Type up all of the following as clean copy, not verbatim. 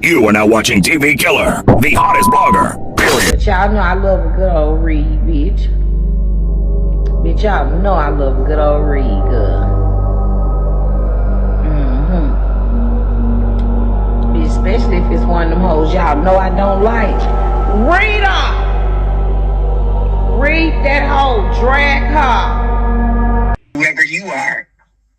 You are now watching TV Killer, the hottest blogger, period. But y'all know I love a good old read, bitch. Bitch, y'all know I love a good old read, girl. Especially if it's one of them hoes y'all know I don't like. Read her! Read that hoe, drag her. Whoever you are,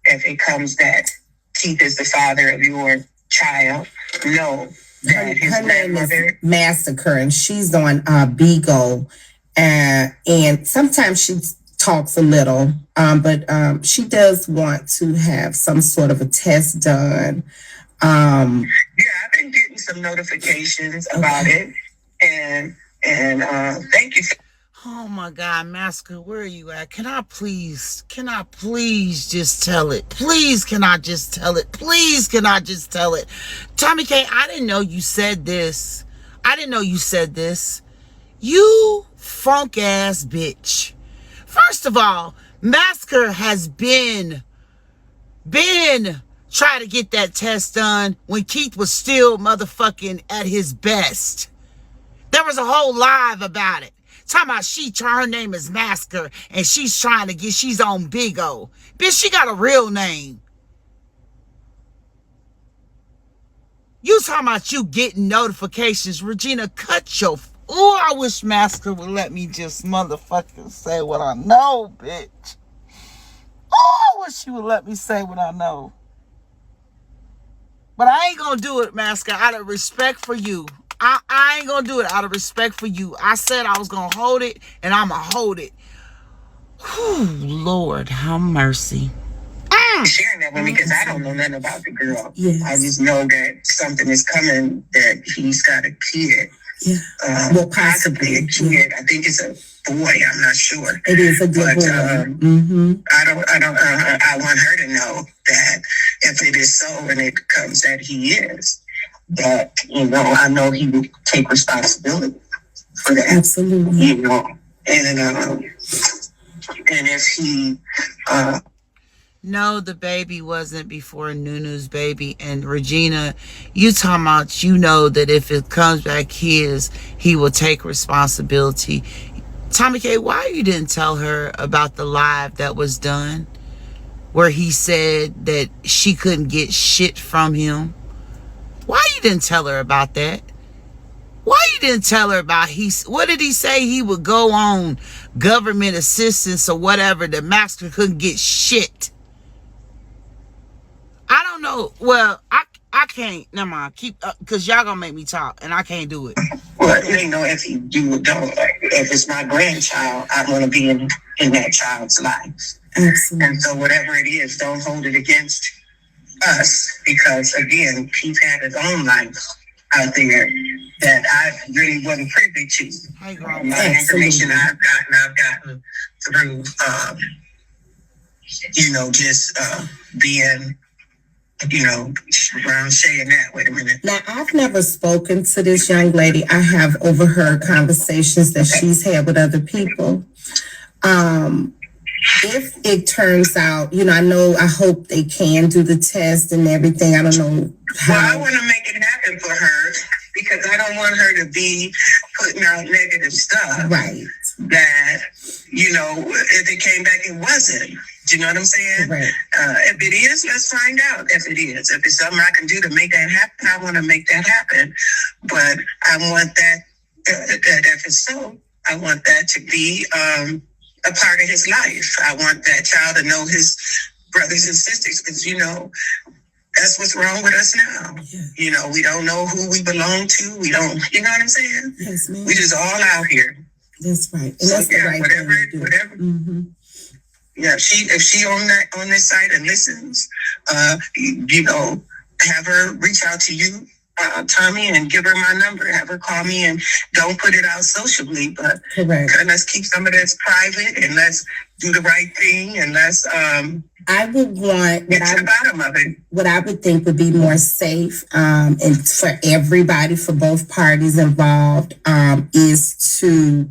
if it comes that Keith is the father of your child, know that his her name is grandmother... Massacre, and she's on Beagle. And sometimes she talks a little, but she does want to have some sort of a test done. Yeah, I've been getting some notifications about it, and thank you. Oh my God, Massacre, where are you at? Can I please just tell it? Please, can I just tell it? Please, can I just tell it? Tomikay, I didn't know you said this. You funk ass bitch. First of all, Massacre has been trying to get that test done when Keith was still motherfucking at his best. There was a whole live about it. Talking about her name is Massacre, and she's on Big O. Bitch, she got a real name. You talking about you getting notifications. Regina, cut your... Oh, I wish Massacre would let me just motherfucking say what I know, bitch. Oh, I wish she would let me say what I know. But I ain't gonna do it, Massacre, out of respect for you. I ain't gonna do it out of respect for you. I said I was gonna hold it, and I'ma hold it. Whew, Lord, have mercy. Sharing that with me because I don't know nothing about the girl. Yes. I just know that something is coming, that he's got a kid. Yeah. Well, possibly a kid. Yeah. I think it's a boy. I'm not sure. It is a good boy. I want her to know that if it is so and it comes that he is, that, I know he will take responsibility for that. Absolutely. And if he... No, the baby wasn't before Nunu's baby. And Regina, you talking about, that if it comes back his, he will take responsibility. Tomikay, why you didn't tell her about the live that was done where he said that she couldn't get shit from him? Why you didn't tell her about that? Why you didn't tell her about what did he say? He would go on government assistance or whatever. The Massacre couldn't get shit. I don't know. Well, I can't. Never mind. Keep up, because y'all gonna make me talk, and I can't do it. Well, if you do or don't. If it's my grandchild, I want to be in that child's life. Absolutely. And so whatever it is, don't hold it against us, because again, Keith had his own life out there that I really wasn't privy to. My information I've gotten through, just being, around saying that. Wait a minute. Now, I've never spoken to this young lady. I have overheard conversations that she's had with other people. If it turns out, I hope they can do the test and everything. I don't know how. Well, I want to make it happen for her because I don't want her to be putting out negative stuff. Right. That, if it came back, it wasn't. Do you know what I'm saying? Right. If it is, let's find out if it is. If it's something I can do to make that happen, I want to make that happen. But I want that if it's so, I want that to be a part of his life. I want that child to know his brothers and sisters, because, that's what's wrong with us now. Yeah. We don't know who we belong to. We don't, you know what I'm saying? Yes, ma'am. We just all out here. That's right. And that's the right thing to do. Whatever. Mm-hmm. Yeah, if she on this site and listens, have her reach out to you, Tommy, and give her my number. Have her call me, and don't put it out socially, but let's keep some of this private, and let's do the right thing, and let's I would want get to the bottom of it. What I would think would be more safe, and for everybody, for both parties involved, is to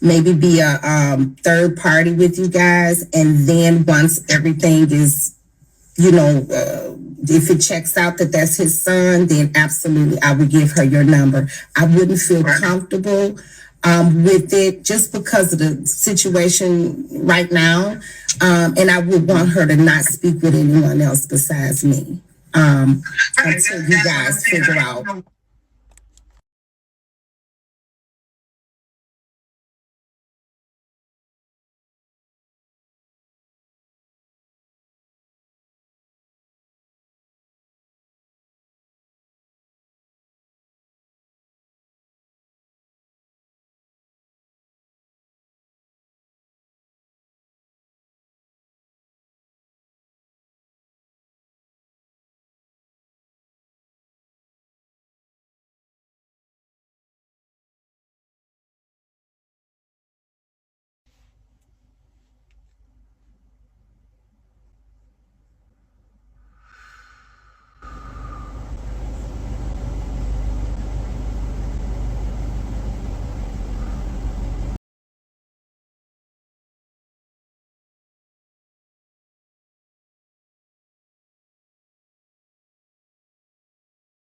maybe be a third party with you guys, and then once everything is, if it checks out that that's his son, then absolutely I would give her your number. I wouldn't feel comfortable with it just because of the situation right now. And I would want her to not speak with anyone else besides me until you guys figure out.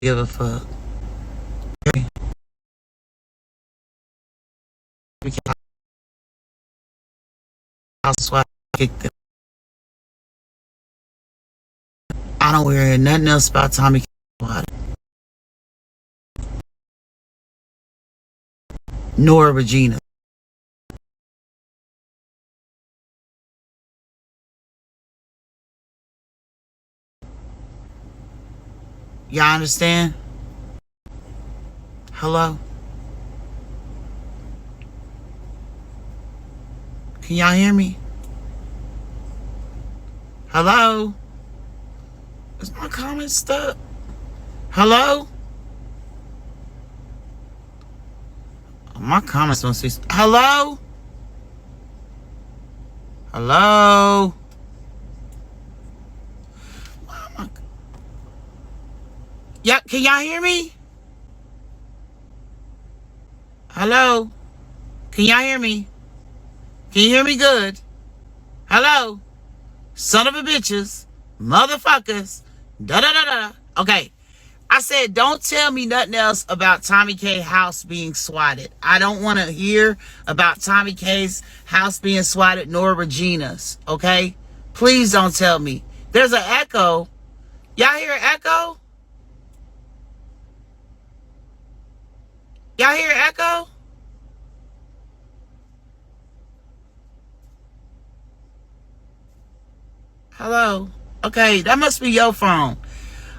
Give a fuck. That's why I kicked them. I don't hear nothing else about Tomikay. Nor Regina. Y'all understand? Hello? Can y'all hear me? Hello? Is my comment stuck? Hello? My comments don't see. Hello? Hello? Yeah, can y'all hear me? Hello? Can y'all hear me? Can you hear me good? Hello? Son of a bitches. Motherfuckers. Da-da-da-da. Okay. I said, don't tell me nothing else about Tomikay's house being swatted. I don't want to hear about Tomikay's house being swatted, nor Regina's. Okay? Please don't tell me. There's an echo. Y'all hear an echo? Y'all hear an echo? Hello? Okay, that must be your phone.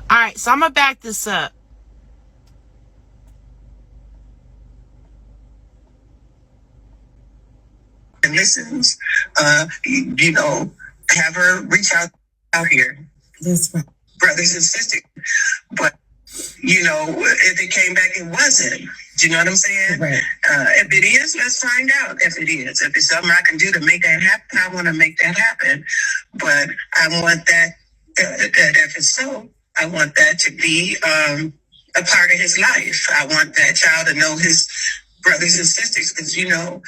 All right, so I'm going to back this up. And listens, you know, have her reach out here. That's right. Brothers and sisters. But, you know, if it came back, it wasn't. Do you know what I'm saying? Right. If it is, let's find out if it is. If it's something I can do to make that happen, I want to make that happen. But I want that if it's so, I want that to be a part of his life. I want that child to know his brothers and sisters because, you know,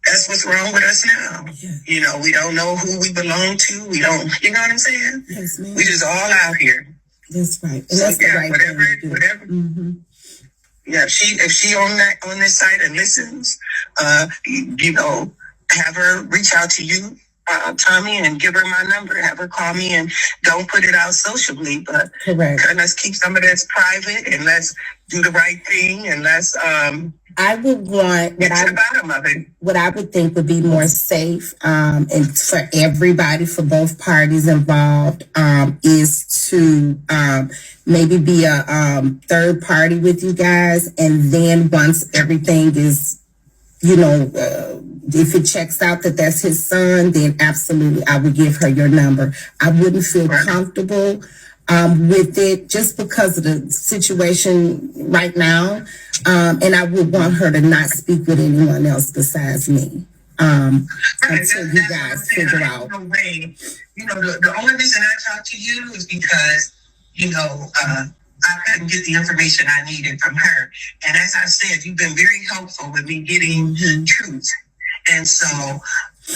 that's what's wrong with us now. Yeah. You know, we don't know who we belong to. We don't, you know what I'm saying? Yes, ma'am. We just all out here. That's right. And So, that's the right whatever. thing to do. Yeah, if she on this site and listens, you know, have her reach out to you, Tommy, and give her my number. Have her call me, and don't put it out socially, but Correct. let's keep some of this private, and let's do the right thing, and let's I would want get to the bottom of it. what I would think would be more safe, and for everybody, for both parties involved, is to maybe be a third party with you guys, and then once everything is, you know, if it checks out that that's his son, then absolutely I would give her your number. I wouldn't feel comfortable with it just because of the situation right now. And I would want her to not speak with anyone else besides me until you guys figure out. No way. You know, the only reason I talked to you is because, you know, I couldn't get the information I needed from her. And as I said, you've been very helpful with me getting truth. And so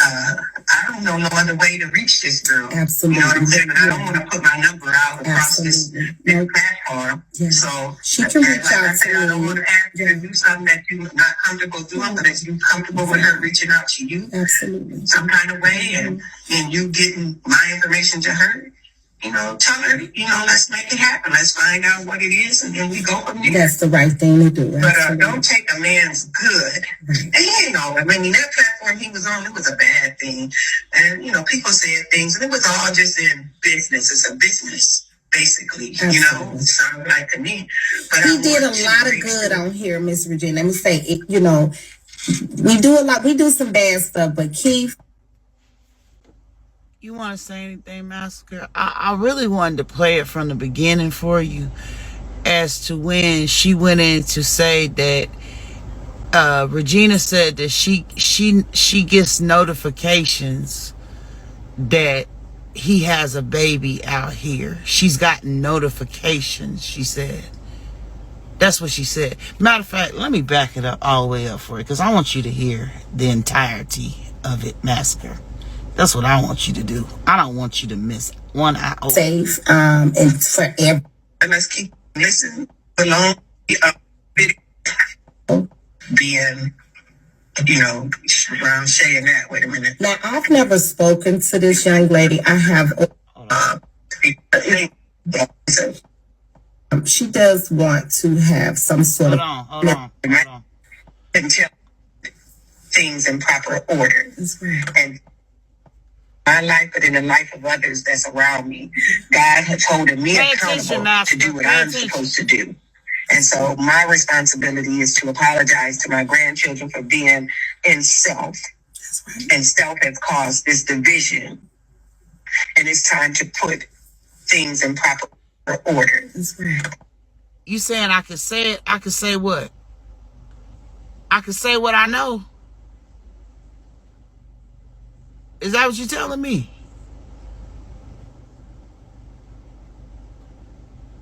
I don't know no other way to reach this girl. Absolutely. You know what I'm saying? But I don't want to put my number out across this platform. Yeah. So she can reach like out I said, I don't want to ask you to do something that you're not comfortable doing, but if you're comfortable with her reaching out to you, absolutely, some kind of way, and you getting my information to her, tell her, let's make it happen. Let's find out what it is, and then we go from there. That's the right thing to do. But don't take a man's good. Right. And I mean, that platform he was on, it was a bad thing. And, people said things, and it was all just in business. It's a business, basically. Absolutely. It sounded like to me. But he did a lot of good on here, Miss Regina. Let me say, we do a lot. We do some bad stuff, but Keith. You want to say anything, Massacre? I really wanted to play it from the beginning for you as to when she went in to say that Regina said that she gets notifications that he has a baby out here. She's gotten notifications, she said. That's what she said. Matter of fact, let me back it up all the way up for you, because I want you to hear the entirety of it, Massacre. That's what I want you to do. I don't want you to miss one iota. Safe, and forever. And let's keep listening along. Being, around saying that. Wait a minute. Now, I've never spoken to this young lady. I have. She does want to have some sort Hold on. And tell things in proper order. And my life, but in the life of others that's around me. God has holding me accountable to do what I'm supposed to do. And so my responsibility is to apologize to my grandchildren for being in self. And self has caused this division. And it's time to put things in proper order. You saying I could say it? I could say what? I could say what I know. Is that what you're telling me?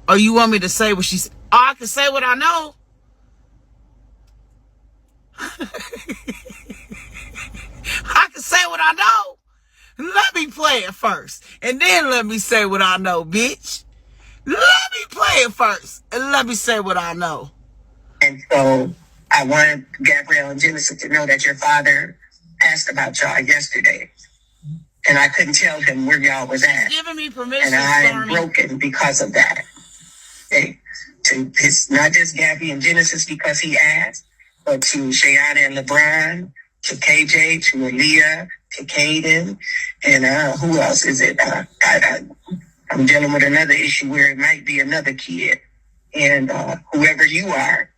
Or you want me to say what she said? Oh, I can say what I know. I can say what I know. Let me play it first. And then let me say what I know, bitch. Let me play it first. And let me say what I know. And so I wanted Gabrielle and Genesis to know that your father asked about y'all yesterday. And I couldn't tell him where y'all was at. Giving me permission, and I am broken because of that. Okay. It's not just Gabby and Genesis because he asked, but to Shayana and LeBron, to KJ, to Aaliyah, to Caden, and who else is it? I'm dealing with another issue where it might be another kid. And whoever you are,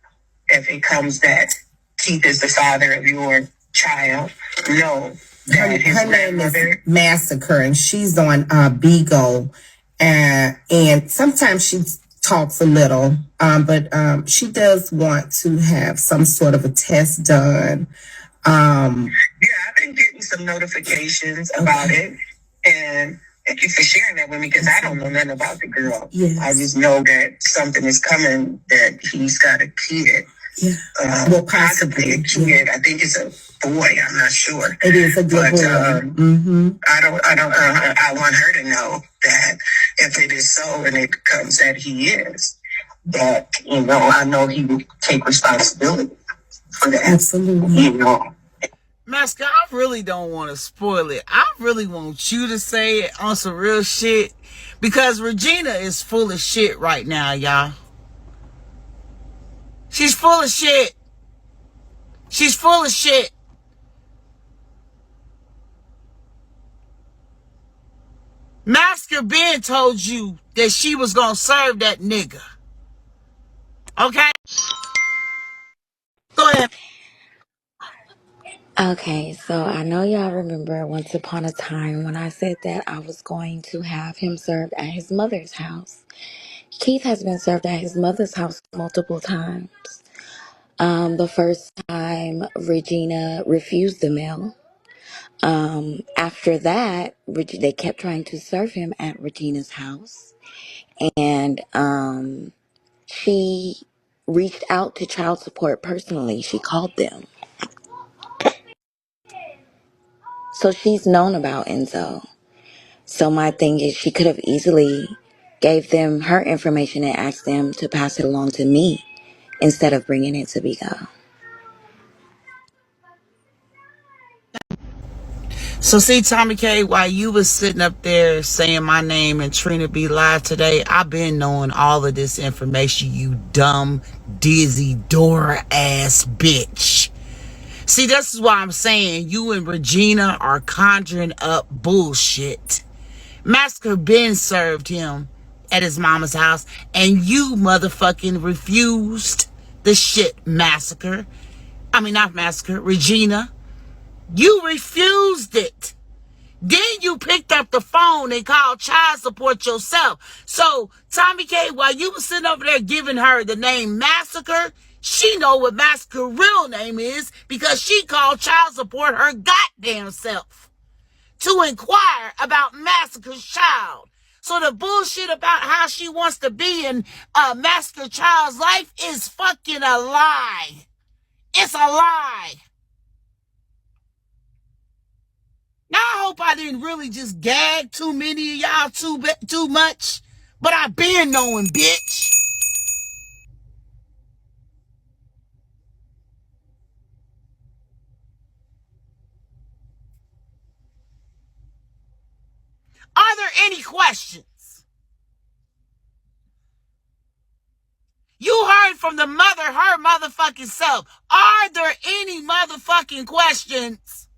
if it comes that Keith is the father of your child, know that her name is Massacre, and she's on Beagle, and sometimes she talks a little, but she does want to have some sort of a test done. Yeah, I've been getting some notifications about it, and thank you for sharing that with me, because I don't know nothing about the girl. Yes. I just know that something is coming, that he's got a kid. Yeah. Well, possibly a kid. Yeah. I think it's a boy. I'm not sure. It is a good boy. I want her to know that if it is so, and it comes that he is, that, I know he will take responsibility for that. Absolutely. Masker, I really don't want to spoil it. I really want you to say it on some real shit, because Regina is full of shit right now, y'all. She's full of shit. She's full of shit. Masker Ben told you that she was gonna serve that nigga. Okay? Go ahead. Okay, so I know y'all remember once upon a time when I said that I was going to have him served at his mother's house. Keith has been served at his mother's house multiple times. The first time, Regina refused the meal. After that, they kept trying to serve him at Regina's house. And she reached out to child support personally. She called them. So she's known about Enzo. So my thing is she could have easily gave them her information and asked them to pass it along to me instead of bringing it to Bigo. So see, Tomikay, while you was sitting up there saying my name and Trina be live today, I've been knowing all of this information, you dumb, dizzy, Dora ass bitch. See, this is why I'm saying you and Regina are conjuring up bullshit. Massacre been served him at his mama's house, and you motherfucking refused the shit, Massacre. I mean, not Massacre, Regina. You refused it. Then you picked up the phone and called child support yourself. So, Tomikay, while you were sitting over there giving her the name Massacre, she know what Massacre's real name is because she called child support her goddamn self to inquire about Massacre's child. So the bullshit about how she wants to be in Massacre child's life is fucking a lie. It's a lie. Now, I hope I didn't really just gag too many of y'all too much, but I been knowing, bitch. Are there any questions? You heard from the mother, her motherfucking self. Are there any motherfucking questions?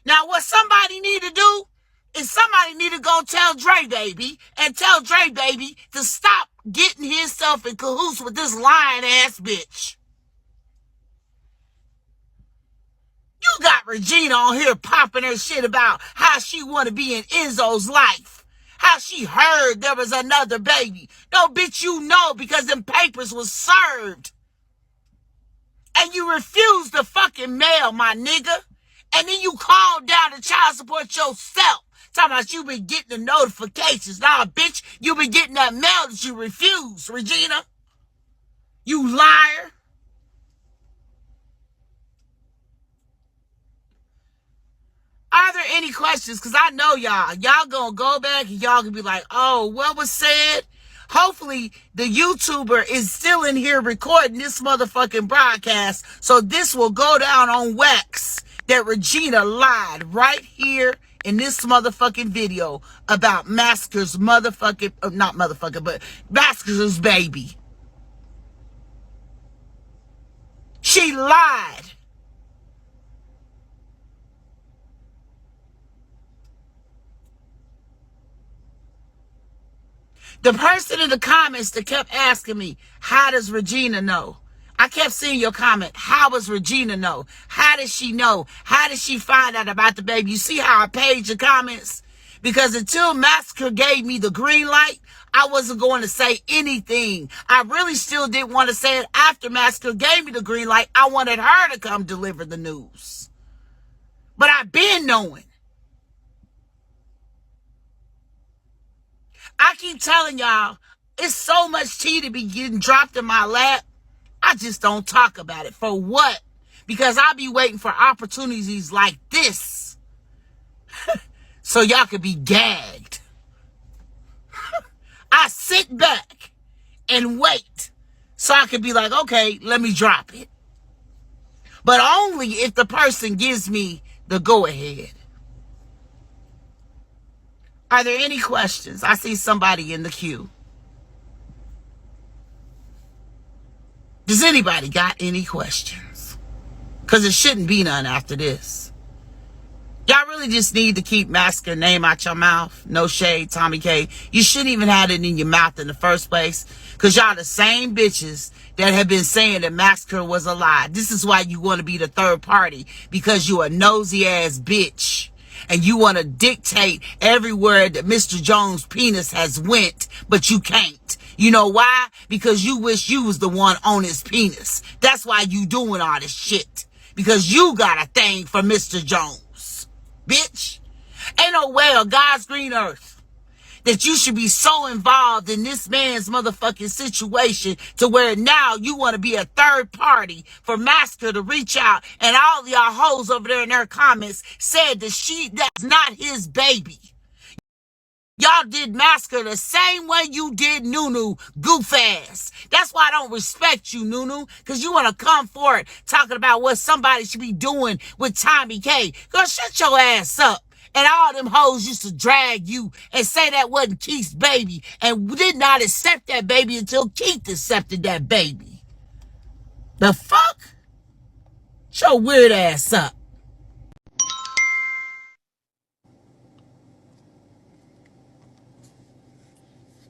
Now, what somebody need to do is somebody need to go tell Dre Baby and tell Dre Baby to stop getting himself in cahoots with this lying ass bitch. You got Regina on here popping her shit about how she want to be in Enzo's life. How she heard there was another baby. No, bitch, you know because them papers was served. And you refused to fucking mail, my nigga. And then you called down to child support yourself. Talking about you been getting the notifications. Nah, bitch, you been getting that mail that you refused, Regina. You liar. Are there any questions? Because I know y'all. Y'all gonna go back and y'all gonna be like, oh, what was said? Hopefully, the YouTuber is still in here recording this motherfucking broadcast. So this will go down on wax that Regina lied right here in this motherfucking video about Massacre's motherfucking, not motherfucking, but Massacre's baby. She lied. The person in the comments that kept asking me, how does Regina know? I kept seeing your comment, how does Regina know? How does she know? How did she find out about the baby? You see how I paged your comments? Because until Massacre gave me the green light, I wasn't going to say anything. I really still didn't want to say it after Massacre gave me the green light. I wanted her to come deliver the news. But I've been knowing. I keep telling y'all, it's so much tea to be getting dropped in my lap. I just don't talk about it. For what? Because I'll be waiting for opportunities like this. So y'all could be gagged. I sit back and wait. So I could be like, okay, let me drop it. But only if the person gives me the go-ahead. Are there any questions? I see somebody in the queue. Does anybody got any questions? Because it shouldn't be none after this. Y'all really just need to keep Massacre name out your mouth. No shade, Tomikay. You shouldn't even have it in your mouth in the first place. Because y'all the same bitches that have been saying that Massacre was a lie. This is why you want to be the third party. Because you a nosy ass bitch. And you want to dictate everywhere that Mr. Jones' penis has went, but you can't. You know why? Because you wish you was the one on his penis. That's why you doing all this shit. Because you got a thing for Mr. Jones. Bitch. Ain't no way on God's green earth that you should be so involved in this man's motherfucking situation to where now you want to be a third party for Massacre to reach out, and all of y'all hoes over there in their comments said that that's not his baby. Y'all did Massacre the same way you did Nunu, goof ass. That's why I don't respect you, Nunu, because you want to come for it talking about what somebody should be doing with Tomikay. Girl, shut your ass up. And all them hoes used to drag you and say that wasn't Keith's baby and did not accept that baby until Keith accepted that baby. The fuck? Shut your weird ass up.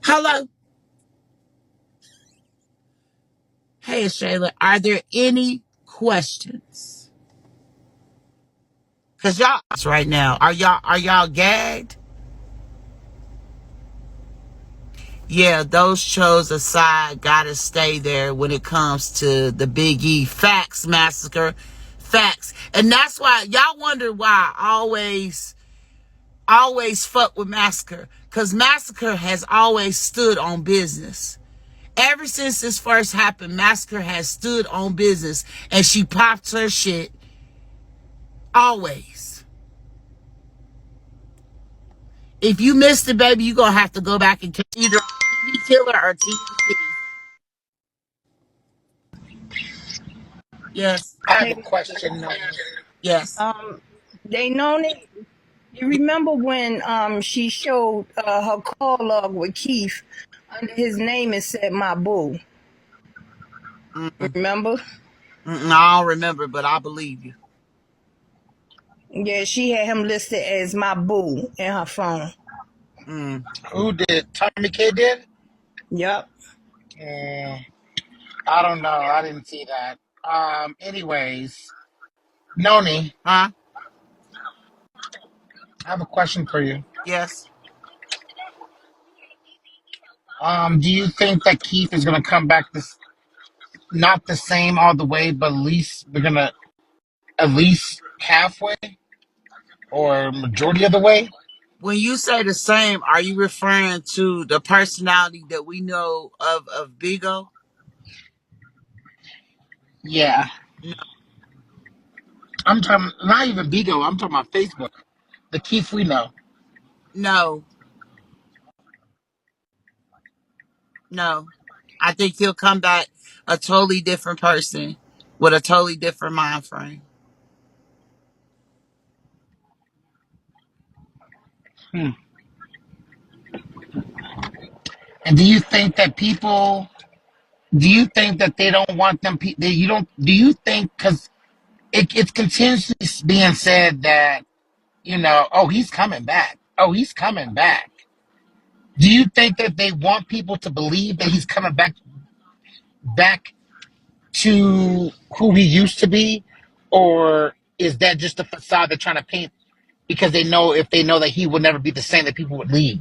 Hello? Hey, Shayla, are there any questions? Cause y'all right now, are y'all gagged? Yeah, those shows aside gotta stay there when it comes to the Big E. Facts, Massacre. Facts. And that's why y'all wonder why I always fuck with Massacre. Cause Massacre has always stood on business. Ever since this first happened, Massacre has stood on business and she pops her shit always. If you missed it, baby, you're going to have to go back and catch either TV Killer or TNT. Yes. I have a Hey, question, Nony. Yes. they Nony, you remember when she showed her call log with Keith under his name and said my boo? Mm-mm. Remember? Mm-mm. I don't remember, but I believe you. Yeah, she had him listed as my boo in her phone. Mm. Who did? Tomikay did? Yep. Mm, I don't know. I didn't see that. Anyways, Noni, Huh? I have a question for you. Yes. Do you think that Keith is gonna come back this not the same all the way, but at least we're gonna at least halfway or majority of the way? When you say the same, are you referring to the personality that we know of Bigo? Yeah. No, I'm talking not even Bigo, I'm talking about Facebook. The Keith we know. no, no. I think he'll come back a totally different person with a totally different mind frame. Hmm. And do you think that they don't want them? They, you don't? Do you think because it's continuously being said that oh, he's coming back. Oh, he's coming back. Do you think that they want people to believe that he's coming back to who he used to be, or is that just a facade they're trying to paint because they know if they know that he would never be the same, that people would leave?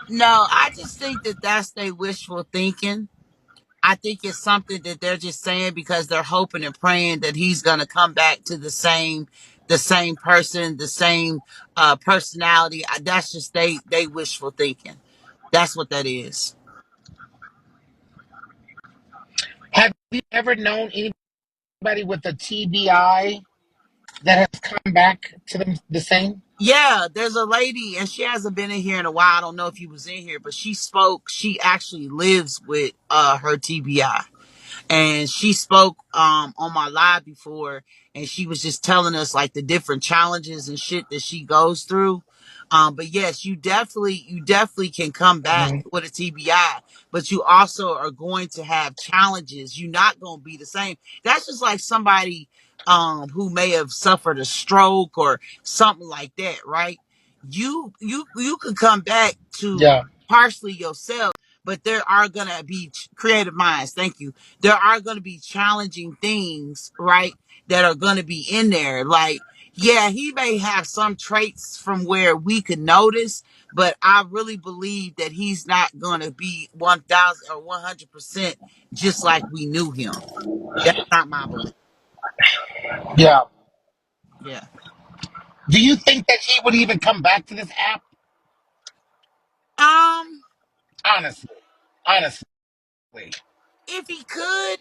No, I just think that that's their wishful thinking. I think it's something that they're just saying because they're hoping and praying that he's gonna come back to the same person, the same personality. That's just they wishful thinking. That's what that is. Have you ever known anybody with a TBI that has come back to them the same? Yeah, there's a lady, and she hasn't been in here in a while. I don't know if he was in here, but she spoke. She actually lives with her TBI. And she spoke on my live before, and she was just telling us like the different challenges and shit that she goes through. But yes, you definitely can come back Mhm. with a TBI, but you also are going to have challenges. You're not going to be the same. That's just like somebody who may have suffered a stroke or something like that, right? You can come back to Yeah. partially yourself, but there are gonna be creative minds. Thank you. There are going to be challenging things, right, that are going to be in there. Like, yeah, he may have some traits from where we could notice, but I really believe that he's not going to be 1,000 or 100% just like we knew him. That's not my belief. Yeah. Yeah. Do you think that he would even come back to this app? Um, Honestly, honestly. if he could,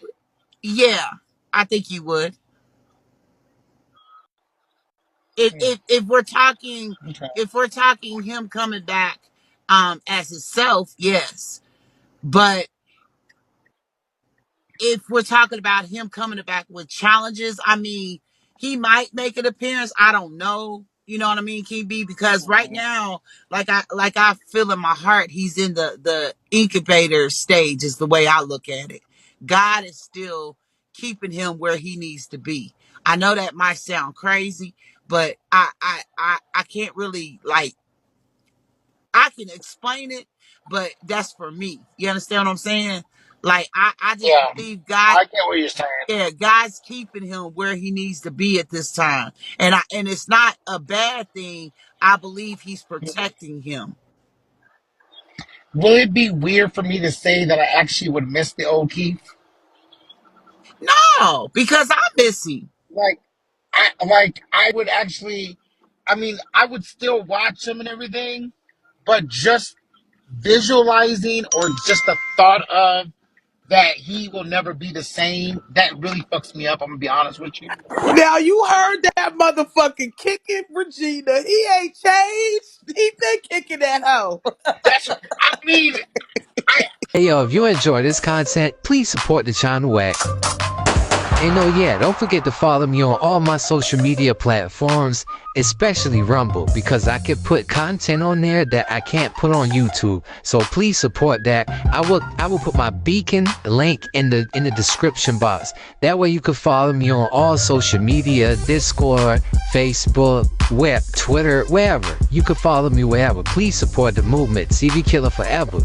yeah, I think he would. If we're talking, Okay. if we're talking him coming back, as himself, yes. But if we're talking about him coming back with challenges, I mean, he might make an appearance. I don't know. You know what I mean, King B? Because right now, like I feel in my heart, he's in the incubator stage. Is the way I look at it. God is still keeping him where he needs to be. I know that might sound crazy, but I can't really like I can explain it, but that's for me. You understand what I'm saying? Like I just Yeah, believe God, I get what you're saying. yeah, God's keeping him where he needs to be at this time. And it's not a bad thing. I believe he's protecting him. Will it be weird for me to say that I actually would miss the old Keith? No, because I miss him. Like, I would actually. I mean, I would still watch him and everything, but just visualizing or just the thought of that he will never be the same, that really fucks me up. I'm gonna be honest with you. Now you heard that motherfucking kicking Regina. He ain't changed. He been kicking that hoe. That's. I mean, I. Hey yo, if you enjoy this content, please support the channel at and oh yeah, don't forget to follow me on all my social media platforms, especially Rumble, because I can put content on there that I can't put on YouTube. So please support that. I will put my beacon link in the description box. That way you can follow me on all social media, Discord, Facebook, Twitter, wherever. You can follow me wherever. Please support the movement. CV Killer forever.